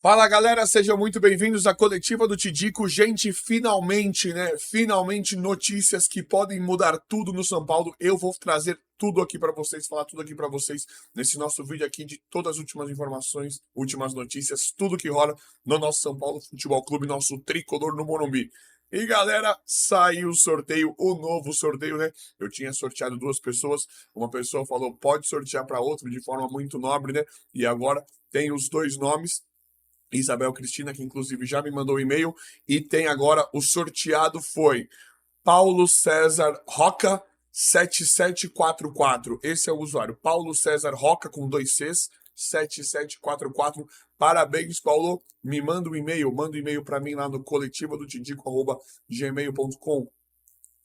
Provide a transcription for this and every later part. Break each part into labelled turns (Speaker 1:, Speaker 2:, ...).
Speaker 1: Fala galera, sejam muito bem-vindos à coletiva do Tidico. Gente, finalmente, né? Finalmente notícias que podem mudar tudo no São Paulo. Eu vou trazer tudo aqui para vocês, falar tudo aqui para vocês nesse nosso vídeo aqui de todas as últimas informações, últimas notícias, tudo que rola no nosso São Paulo Futebol Clube, nosso tricolor no Morumbi. E galera, saiu o sorteio, o novo sorteio, né? Eu tinha sorteado duas pessoas, uma pessoa falou pode sortear para outra de forma muito nobre, né? E agora tem os dois nomes. Isabel Cristina, que inclusive já me mandou um e-mail, e tem agora o sorteado foi Paulo César Roca 7744. Esse é o usuário, Paulo César Roca com dois Cs, 7744. Parabéns, Paulo. Me manda um e-mail para mim lá no coletivo do tidico@gmail.com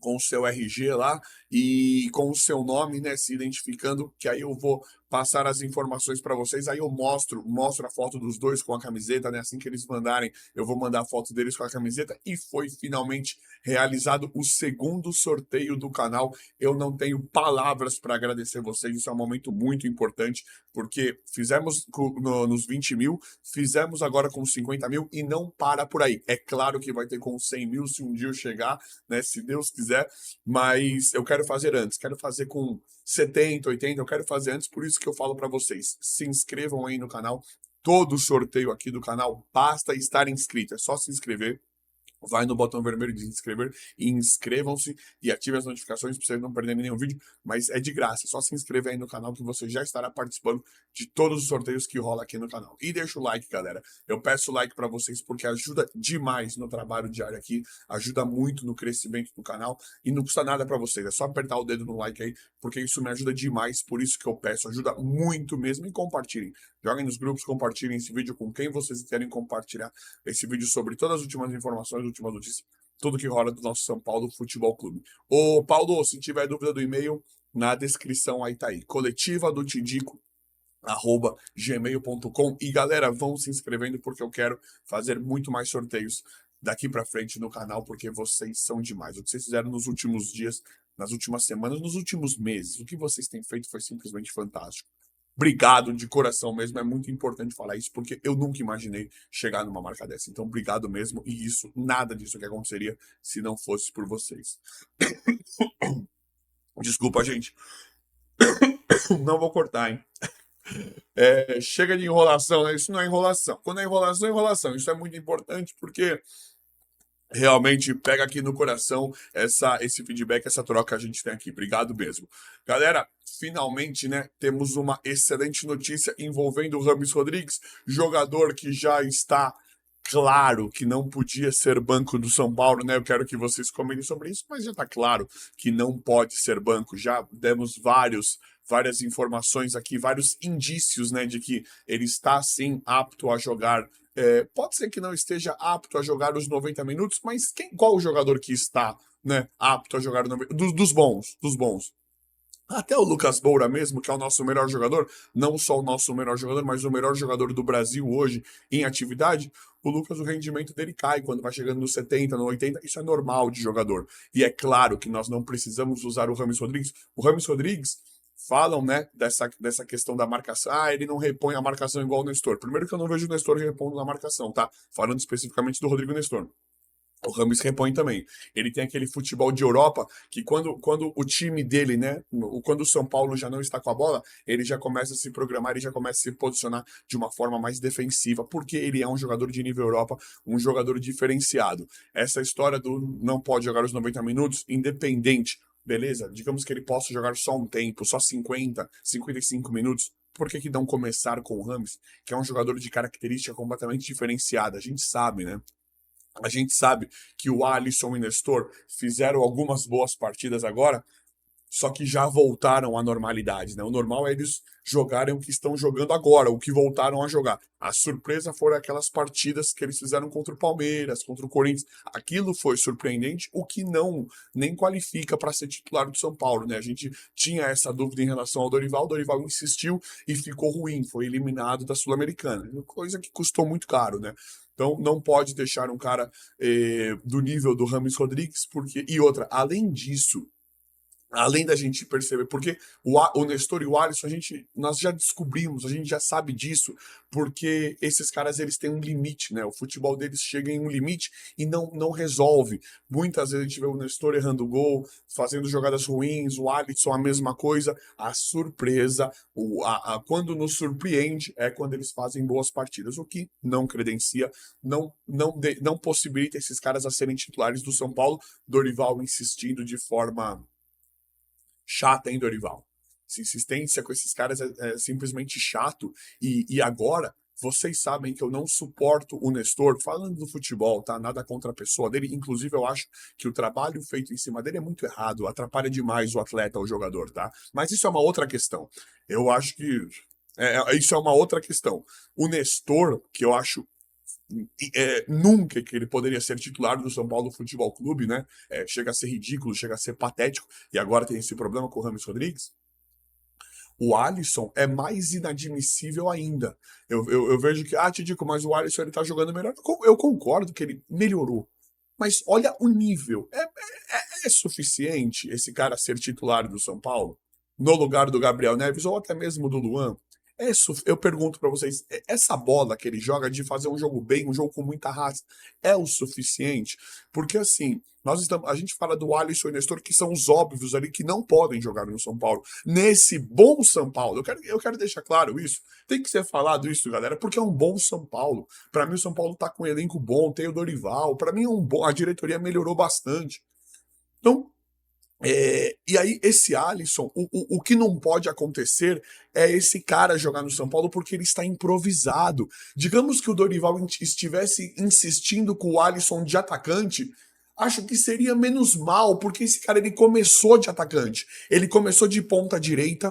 Speaker 1: com o seu RG lá e com o seu nome, né, se identificando, que aí eu vou passar as informações para vocês, aí eu mostro a foto dos dois com a camiseta, né, assim que eles mandarem, eu vou mandar a foto deles com a camiseta e foi finalmente realizado o segundo sorteio do canal. Eu não tenho palavras para agradecer vocês, isso é um momento muito importante, porque fizemos nos 20 mil, fizemos agora com 50 mil e não para por aí. É claro que vai ter com 100 mil se um dia eu chegar, né, se Deus quiser, mas eu quero fazer antes, quero fazer com 70, 80, eu quero fazer antes, por isso que eu falo para vocês, se inscrevam aí no canal, todo sorteio aqui do canal, basta estar inscrito, é só se inscrever. Vai no botão vermelho de inscrever e inscrevam-se e ativem as notificações para vocês não perderem nenhum vídeo, mas é de graça, é só se inscrever aí no canal que você já estará participando de todos os sorteios que rola aqui no canal. E deixa o like, galera. Eu peço o like para vocês porque ajuda demais no trabalho diário aqui, ajuda muito no crescimento do canal e não custa nada para vocês, é só apertar o dedo no like aí, porque isso me ajuda demais, por isso que eu peço, ajuda muito mesmo e compartilhem. Joguem nos grupos, compartilhem esse vídeo com quem vocês querem compartilhar esse vídeo sobre todas as últimas informações, última notícia, tudo que rola do nosso São Paulo Futebol Clube. Ô, Paulo, se tiver dúvida do e-mail, na descrição aí tá aí. Coletiva do Tidico @gmail.com. E galera, vão se inscrevendo porque eu quero fazer muito mais sorteios daqui para frente no canal, porque vocês são demais. O que vocês fizeram nos últimos dias, nas últimas semanas, nos últimos meses, o que vocês têm feito foi simplesmente fantástico. Obrigado de coração mesmo, é muito importante falar isso, porque eu nunca imaginei chegar numa marca dessa. Então, obrigado mesmo, e isso, nada disso que aconteceria se não fosse por vocês. Desculpa, gente. Não vou cortar, hein? Chega de enrolação, né? Isso não é enrolação. Quando é enrolação, é enrolação. Isso é muito importante porque realmente pega aqui no coração esse feedback, essa troca que a gente tem aqui. Obrigado mesmo. Galera, finalmente, né, temos uma excelente notícia envolvendo o Rames Rodrigues, jogador que já está claro que não podia ser banco do São Paulo, né? Eu quero que vocês comentem sobre isso, mas já está claro que não pode ser banco. Já demos várias informações aqui, vários indícios, né, de que ele está sim apto a jogar. Pode ser que não esteja apto a jogar os 90 minutos, mas qual o jogador que está, né, apto a jogar dos bons, dos bons? Até o Lucas Moura mesmo, que é o nosso melhor jogador, não só o nosso melhor jogador, mas o melhor jogador do Brasil hoje em atividade, o Lucas, o rendimento dele cai quando vai chegando no 70, no 80, isso é normal de jogador. E é claro que nós não precisamos usar o Rames Rodrigues. O Rames Rodrigues, falam, né, dessa questão da marcação. Ah, ele não repõe a marcação igual o Nestor. Primeiro que eu não vejo o Nestor repondo na marcação, tá? Falando especificamente do Rodrigo Nestor. O Rames repõe também. Ele tem aquele futebol de Europa que quando o time dele, né, quando o São Paulo já não está com a bola, ele já começa a se programar, ele já começa a se posicionar de uma forma mais defensiva, porque ele é um jogador de nível Europa, um jogador diferenciado. Essa história do não pode jogar os 90 minutos, independente, beleza? Digamos que ele possa jogar só um tempo, só 50, 55 minutos. Por que não começar com o Rames, que é um jogador de característica completamente diferenciada? A gente sabe, né? A gente sabe que o Alisson e o Nestor fizeram algumas boas partidas agora, só que já voltaram à normalidade, né? O normal é eles jogarem o que estão jogando agora, o que voltaram a jogar. A surpresa foram aquelas partidas que eles fizeram contra o Palmeiras, contra o Corinthians. Aquilo foi surpreendente, o que não nem qualifica para ser titular do São Paulo, né? A gente tinha essa dúvida em relação ao Dorival, o Dorival insistiu e ficou ruim, foi eliminado da Sul-Americana, coisa que custou muito caro, né? Então não pode deixar um cara do nível do Rames Rodrigues, porque e outra, além disso, Além da gente perceber, porque o Nestor e o Alisson, nós já descobrimos, a gente já sabe disso, porque esses caras eles têm um limite, né? O futebol deles chega em um limite e não resolve. Muitas vezes a gente vê o Nestor errando gol, fazendo jogadas ruins, o Alisson a mesma coisa. A surpresa, quando nos surpreende, é quando eles fazem boas partidas, o que não credencia, não possibilita esses caras a serem titulares do São Paulo. Dorival insistindo de forma chata, hein, Dorival? Essa insistência com esses caras é simplesmente chato. E agora, vocês sabem que eu não suporto o Nestor, falando do futebol, tá? Nada contra a pessoa dele. Inclusive, eu acho que o trabalho feito em cima dele é muito errado, atrapalha demais o atleta, o jogador, tá? Mas isso é uma outra questão. Eu acho que. Isso é uma outra questão. O Nestor, que eu acho nunca que ele poderia ser titular do São Paulo Futebol Clube, né? Chega a ser ridículo, chega a ser patético, e agora tem esse problema com o Rames Rodrigues. O Alisson é mais inadmissível ainda. Eu vejo que, Tidico, mas o Alisson ele tá jogando melhor. Eu concordo que ele melhorou. Mas olha o nível. É suficiente esse cara ser titular do São Paulo? No lugar do Gabriel Neves ou até mesmo do Luan? Eu pergunto pra vocês, essa bola que ele joga de fazer um jogo bem, um jogo com muita raça, é o suficiente? Porque assim, a gente fala do Alisson e Nestor, que são os óbvios ali que não podem jogar no São Paulo. Nesse bom São Paulo, eu quero deixar claro isso. Tem que ser falado isso, galera, porque é um bom São Paulo. Pra mim, o São Paulo tá com um elenco bom, tem o Dorival. Pra mim, a diretoria melhorou bastante. Então, e aí, esse Alisson, o que não pode acontecer é esse cara jogar no São Paulo porque ele está improvisado. Digamos que o Dorival estivesse insistindo com o Alisson de atacante, acho que seria menos mal, porque esse cara ele começou de atacante. Ele começou de ponta direita,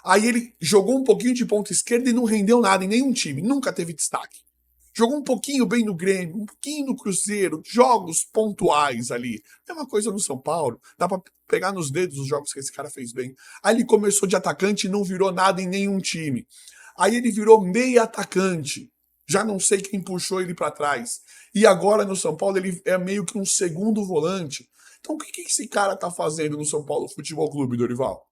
Speaker 1: aí ele jogou um pouquinho de ponta esquerda e não rendeu nada em nenhum time, nunca teve destaque. Jogou um pouquinho bem no Grêmio, um pouquinho no Cruzeiro, jogos pontuais ali. Mesma coisa no São Paulo. Dá pra pegar nos dedos os jogos que esse cara fez bem. Aí ele começou de atacante e não virou nada em nenhum time. Aí ele virou meia atacante. Já não sei quem puxou ele para trás. E agora no São Paulo ele é meio que um segundo volante. Então o que esse cara tá fazendo no São Paulo Futebol Clube, Dorival?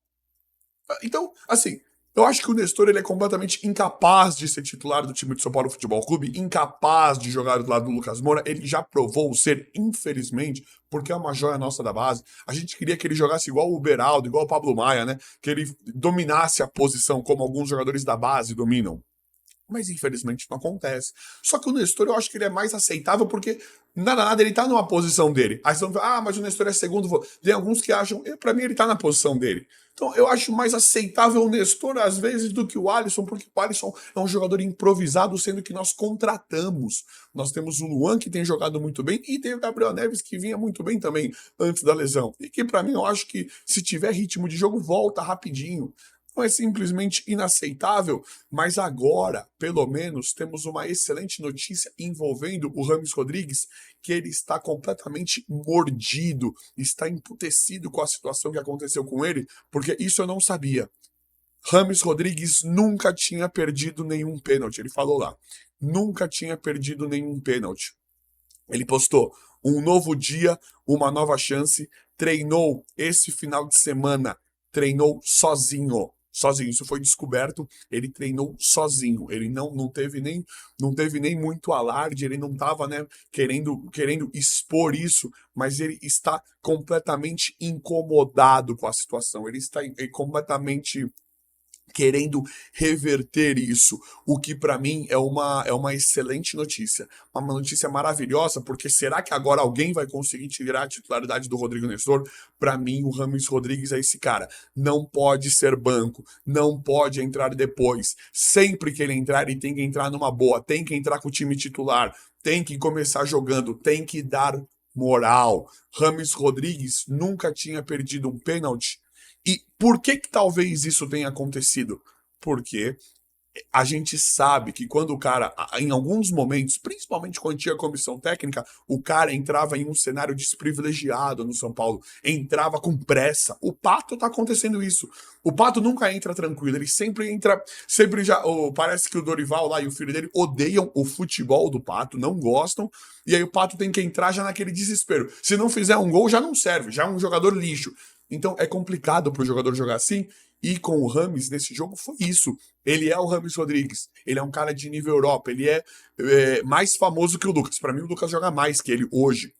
Speaker 1: Então, assim, eu acho que o Nestor ele é completamente incapaz de ser titular do time de São Paulo Futebol Clube, incapaz de jogar do lado do Lucas Moura. Ele já provou ser, infelizmente, porque é uma joia nossa da base. A gente queria que ele jogasse igual o Beraldo, igual o Pablo Maia, né? Que ele dominasse a posição como alguns jogadores da base dominam. Mas infelizmente não acontece. Só que o Nestor eu acho que ele é mais aceitável porque nada, ele tá numa posição dele. Aí você vai falar, mas o Nestor é segundo. Tem alguns que acham, pra mim ele tá na posição dele. Então eu acho mais aceitável o Nestor às vezes do que o Alisson, porque o Alisson é um jogador improvisado, sendo que nós contratamos. Nós temos o Luan que tem jogado muito bem e tem o Gabriel Neves que vinha muito bem também antes da lesão. E que pra mim eu acho que se tiver ritmo de jogo volta rapidinho. Não é simplesmente inaceitável, mas agora, pelo menos, temos uma excelente notícia envolvendo o Rames Rodrigues, que ele está completamente mordido, está emputecido com a situação que aconteceu com ele, porque isso eu não sabia. Rames Rodrigues nunca tinha perdido nenhum pênalti, ele falou lá. Nunca tinha perdido nenhum pênalti. Ele postou um novo dia, uma nova chance, treinou esse final de semana, treinou sozinho. Sozinho, isso foi descoberto, ele treinou sozinho, ele não teve nem muito alarde, ele não estava, né, querendo expor isso, mas ele está completamente incomodado com a situação, ele está completamente querendo reverter isso, o que para mim é uma excelente notícia, uma notícia maravilhosa, porque será que agora alguém vai conseguir tirar a titularidade do Rodrigo Nestor? Para mim, o Rames Rodrigues é esse cara, não pode ser banco, não pode entrar depois, sempre que ele entrar, ele tem que entrar numa boa, tem que entrar com o time titular, tem que começar jogando, tem que dar moral. Rames Rodrigues nunca tinha perdido um pênalti. E por que talvez isso tenha acontecido? Porque a gente sabe que quando o cara, em alguns momentos, principalmente quando tinha comissão técnica, o cara entrava em um cenário desprivilegiado no São Paulo, entrava com pressa. O Pato tá acontecendo isso. O Pato nunca entra tranquilo, ele sempre entra, parece que o Dorival lá e o filho dele odeiam o futebol do Pato, não gostam, e aí o Pato tem que entrar já naquele desespero. Se não fizer um gol, já não serve, já é um jogador lixo. Então é complicado pro jogador jogar assim. E com o Rames, nesse jogo, foi isso. Ele é o Rames Rodrigues. Ele é um cara de nível Europa. Ele é mais famoso que o Lucas. Para mim, o Lucas joga mais que ele hoje.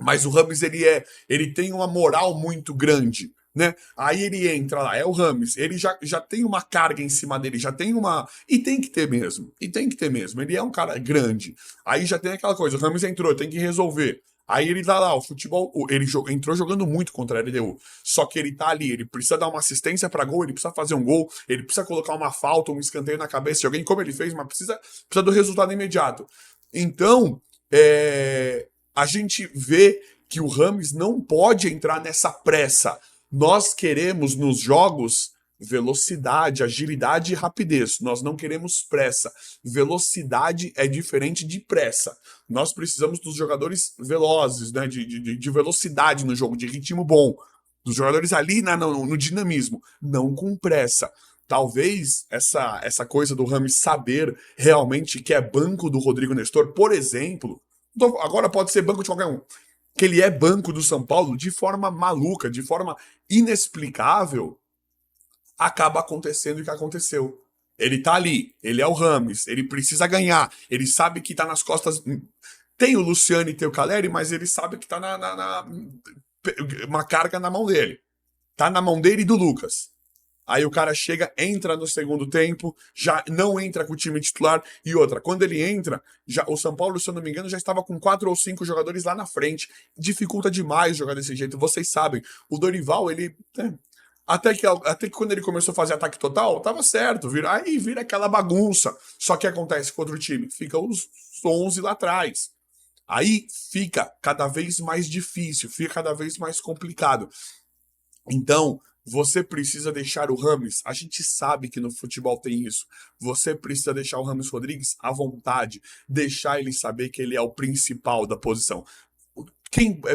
Speaker 1: Mas o Rames, ele tem uma moral muito grande, né? Aí ele entra lá, é o Rames, ele já tem uma carga em cima dele, já tem uma. E tem que ter mesmo. E tem que ter mesmo. Ele é um cara grande. Aí já tem aquela coisa, o Rames entrou, tem que resolver. Aí ele tá lá, o futebol, entrou jogando muito contra a LDU. Só que ele tá ali, ele precisa dar uma assistência pra gol, ele precisa fazer um gol, ele precisa colocar uma falta, um escanteio na cabeça de alguém, como ele fez, mas precisa do resultado imediato. Então, a gente vê que o Rames não pode entrar nessa pressa. Nós queremos nos jogos velocidade, agilidade e rapidez. Nós não queremos pressa. Velocidade é diferente de pressa. Nós precisamos dos jogadores velozes, né? De velocidade no jogo, de ritmo bom. Dos jogadores ali no dinamismo, não com pressa. Talvez essa coisa do Rames saber realmente que é banco do Rodrigo Nestor, por exemplo, agora pode ser banco de qualquer um, que ele é banco do São Paulo de forma maluca, de forma inexplicável, acaba acontecendo o que aconteceu. Ele tá ali, ele é o Rames, ele precisa ganhar, ele sabe que tá nas costas. Tem o Luciano e tem o Caleri, mas ele sabe que tá uma carga na mão dele. Tá na mão dele e do Lucas. Aí o cara chega, entra no segundo tempo, já não entra com o time titular. E outra, quando ele entra, o São Paulo, se eu não me engano, já estava com 4 ou 5 jogadores lá na frente. Dificulta demais jogar desse jeito. Vocês sabem, o Dorival, ele. Até que quando ele começou a fazer ataque total, tava certo. Aí vira aquela bagunça. Só que acontece com outro time. Fica os 11 lá atrás. Aí fica cada vez mais difícil, fica cada vez mais complicado. Então, você precisa deixar o Rames. A gente sabe que no futebol tem isso. Você precisa deixar o Rames Rodrigues à vontade. Deixar ele saber que ele é o principal da posição.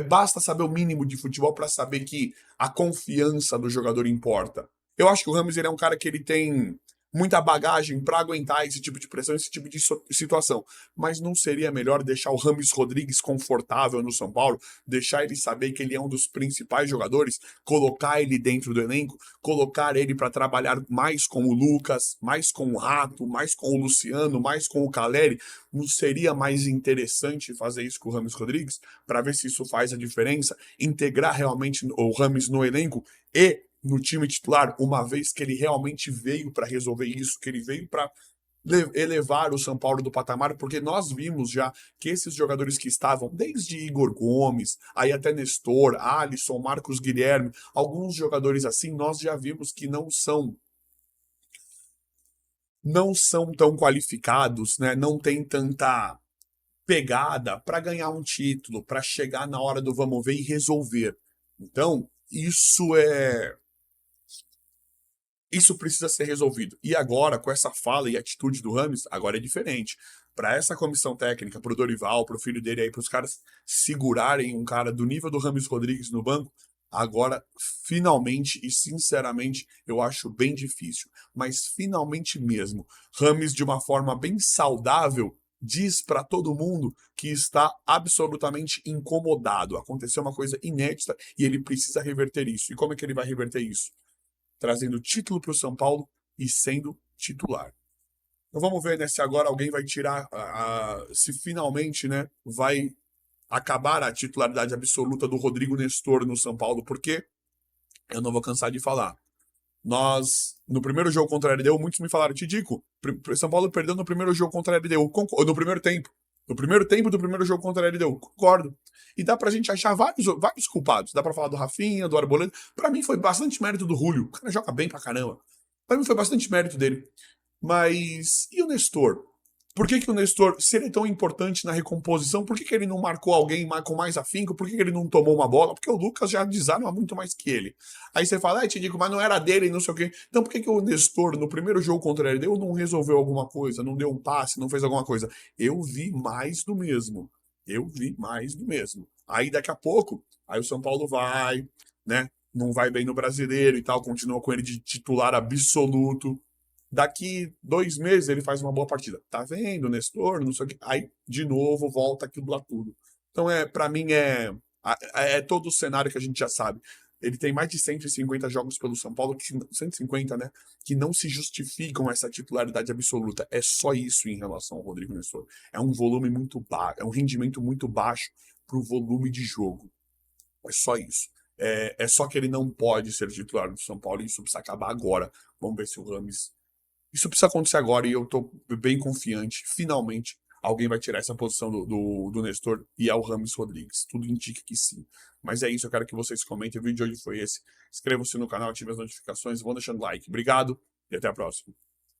Speaker 1: Basta saber o mínimo de futebol para saber que a confiança do jogador importa. Eu acho que o Rames ele é um cara que ele tem muita bagagem para aguentar esse tipo de pressão, esse tipo de situação. Mas não seria melhor deixar o Rames Rodrigues confortável no São Paulo, deixar ele saber que ele é um dos principais jogadores, colocar ele dentro do elenco, colocar ele para trabalhar mais com o Lucas, mais com o Rato, mais com o Luciano, mais com o Caleri? Não seria mais interessante fazer isso com o Rames Rodrigues para ver se isso faz a diferença, integrar realmente o Rames no elenco e no time titular, uma vez que ele realmente veio para resolver isso, que ele veio para elevar o São Paulo do patamar, porque nós vimos já que esses jogadores que estavam, desde Igor Gomes, aí até Nestor, Alisson, Marcos Guilherme, alguns jogadores assim, nós já vimos que não são tão qualificados, né? Não tem tanta pegada para ganhar um título, para chegar na hora do vamos ver e resolver. Então, isso precisa ser resolvido. E agora, com essa fala e atitude do Rames, agora é diferente. Para essa comissão técnica, para o Dorival, para o filho dele aí, para os caras segurarem um cara do nível do Rames Rodrigues no banco, agora, finalmente e sinceramente, eu acho bem difícil. Mas finalmente mesmo, Rames, de uma forma bem saudável, diz para todo mundo que está absolutamente incomodado. Aconteceu uma coisa inédita e ele precisa reverter isso. E como é que ele vai reverter isso? Trazendo título para o São Paulo e sendo titular. Então vamos ver, né, se agora alguém vai tirar, se finalmente, né, vai acabar a titularidade absoluta do Rodrigo Nestor no São Paulo, porque eu não vou cansar de falar. No primeiro jogo contra a LDU, muitos me falaram, Tidico, São Paulo perdeu no primeiro jogo contra a LDU, no primeiro tempo. No primeiro tempo do primeiro jogo contra a LDU, concordo. E dá pra gente achar vários culpados. Dá pra falar do Rafinha, do Arboleda. Pra mim foi bastante mérito do Julio. O cara joga bem pra caramba. Pra mim foi bastante mérito dele. Mas e o Nestor? Por que o Nestor, se ele é tão importante na recomposição, por que ele não marcou alguém com mais afinco? Por que ele não tomou uma bola? Porque o Lucas já desarma muito mais que ele. Aí você fala, te digo, mas não era dele, não sei o quê. Então por que o Nestor, no primeiro jogo contra ele, não resolveu alguma coisa, não deu um passe, não fez alguma coisa? Eu vi mais do mesmo. Eu vi mais do mesmo. Aí daqui a pouco, aí o São Paulo vai, né? Não vai bem no Brasileiro e tal, continua com ele de titular absoluto. Daqui 2 meses ele faz uma boa partida. Tá vendo, Nestor? Não sei o que. Aí, de novo, volta aquilo lá tudo. Então, para mim, é todo o cenário que a gente já sabe. Ele tem mais de 150 jogos pelo São Paulo, 150, né? Que não se justificam essa titularidade absoluta. É só isso em relação ao Rodrigo Nestor. É um volume muito baixo, é um rendimento muito baixo para o volume de jogo. É só isso. É só que ele não pode ser titular do São Paulo e isso precisa acabar agora. Vamos ver se o Rames. Isso precisa acontecer agora e eu tô bem confiante. Finalmente, alguém vai tirar essa posição do Nestor e é o Rames Rodrigues. Tudo indica que sim. Mas é isso, eu quero que vocês comentem. O vídeo de hoje foi esse. Inscrevam-se no canal, ativem as notificações, vão deixando like. Obrigado e até a próxima.